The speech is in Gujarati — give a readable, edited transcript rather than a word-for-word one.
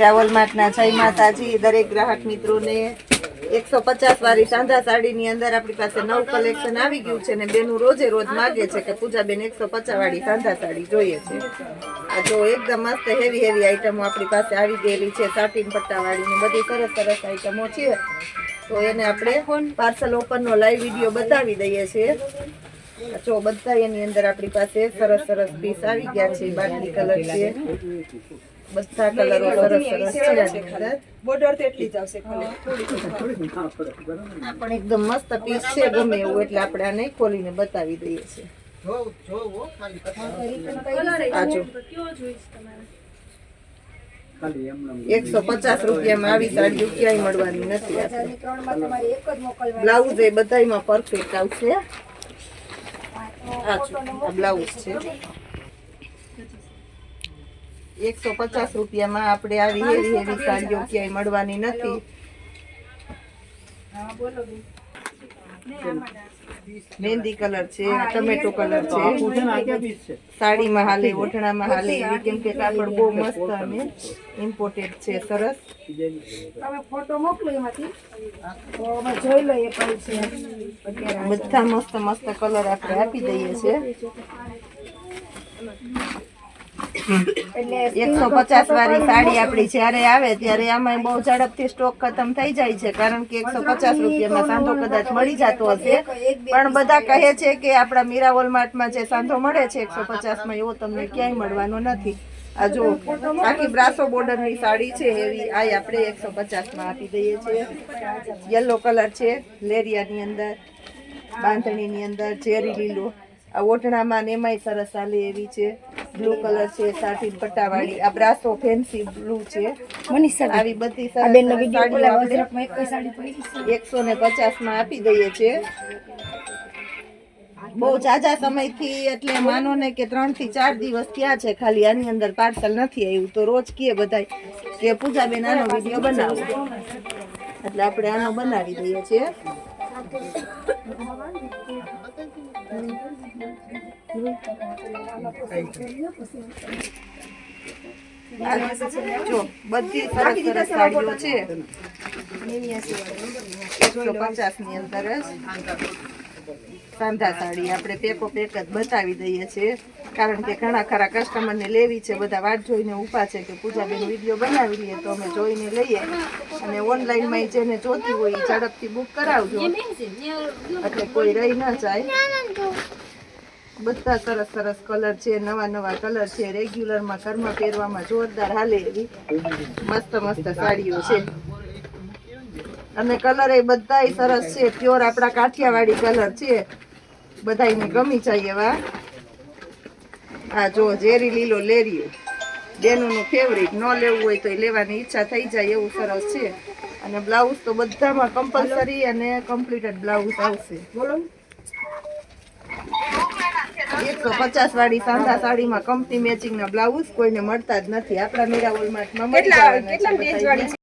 મીરાવલ માર્ટના જય માતાજી દરેક ગ્રાહક મિત્રોને 150 વાળી સાંધા સાડીની અંદર આપણી પાસે નવું કલેક્શન આવી ગયું છે ને બેનું રોજે રોજ માગે છે કે પૂજાબેન 150 વાળી સાંધા સાડી જોઈએ છે. આ જો એકદમ મસ્ત હેવી આઈટમો આપણી પાસે આવી ગયેલી છે. સાટીન પટ્ટા વાળી ને બધી સરસ આઈટમો છે. તો એને આપણે પાર્સલ ઓપનનો લાઈવ વિડીયો બતાવી દઈએ છીએ. જો બધા એની અંદર આપણી પાસે સરસ પીસ આવી ગયા છે. બાટલી કલર છે, બધા કલરો સરસ છે. બોર્ડર તેટલી જ આવશે આ પણ એકદમ મસ્ત પીસ છે. ગમે એવું એટલે આપણે આને ખોલીને બતાવી દઈએ છીએ. આ જો 150 રૂપિયામાં આવી સાડીઓ ક્યાંય મળવાની નથી. બ્લાઉઝ એ બધામાં પરફેક્ટ આવશે. આ બ્લાઉઝ છે 150 રૂપિયામાં આપણે આવી હેવી સાડીઓ ક્યાંય મળવાની નથી. મહેંદી કલર છે, ટમેટો કલર છે. સાડીમાં હાલે, ઓઢણામાં હાલે એવી, કેમ કે કાપડ બહુ મસ્ત અને ઇમ્પોર્ટેડ છે. સરસ ફોટો મોકલો એમાંથી જોઈ લઈએ. બધા મસ્ત કલર આપણે આપી દઈએ છીએ. 150 વાળી સાડી આપડી જયારે આવે ત્યારે આમાં બહુ ઝડપથી સ્ટોક ખતમ થઈ જાય છે, કારણ કે 150 રૂપિયામાં સાંધો કદાચ મળી જતો હશે, પણ બધા કહે છે કે આપણા મીરાવલ માર્ટમાં જે સાંધો મળે છે 150માં એવો તમને ક્યાંય મળવાનો નથી. આ જો આખી બ્રાસો બોર્ડરની સાડી છે એવી, આ આપણે 150માં આપી દઈએ છીએ. યલો કલર છે, લેરિયાની અંદર, બાંધણીની અંદર, ઝેરી લીલો. આ ઓઢણામાં ને એમાંય સરસ ચાલે એવી છે. બ્લુ કલર છે, સાટીન પટ્ટાવાળી. આ બ્રાસો ફેન્સી બ્લુ છે. આવી બધી સરસ 150માં આપી દઈએ છીએ. બહુ ઝાઝા સમયથી, એટલે માનો ને કે 3 થી 4 દિવસ થયા છે ખાલી આની અંદર પાર્સલ નથી આવ્યું. તો રોજ કે બધાય કે પૂજાબેન આનો વિડીયો બનાવો, એટલે આપણે આનો બનાવી દઈએ છીએ. જો બધી સરસ સાડીઓ છે 150 ની અંદર જ સાંધા સાડી આપણે પેકો પેક જ બતાવી દઈએ છીએ, કારણ કે ઘણા ખરા કસ્ટમરને લેવી છે. બધા વાટ જોઈને ઊભા છે કે પૂજાબેન વિડીયો બનાવી લઈએ, તો અમે જોઈને લઈએ. અને ઓનલાઈનમાં જેને જોતી હોય એ ઝડપથી બુક કરાવજો, એટલે કોઈ રહી ન જાય. બધા સરસ કલર છે, નવા કલર છે. રેગ્યુલરમાં ઘરમાં પહેરવામાં જોરદાર હાલે એવી મસ્ત સાડીઓ છે. અને કલર એ બધાય સરસ છે. પ્યોર આપણા કાઠિયાવાડી કલર છે, બધાયને ગમી જાય એવા. આ જો ઝેરી લીલો લેરિયો, બેનોનું ફેવરિટ. ન લેવું હોય તો લેવાની ઈચ્છા થઈ જાય એવું સરસ છે. અને બ્લાઉઝ તો બધામાં કમ્પલસરી અને કમ્પ્લીટેડ બ્લાઉઝ આવશે. બોલો 150 વાળી સાંધા સાડીમાં કંપની મેચિંગ ના બ્લાઉઝ કોઈને મળતા જ નથી. આપણા મીરાવલ માર્ટમાં મળી જવાના છે.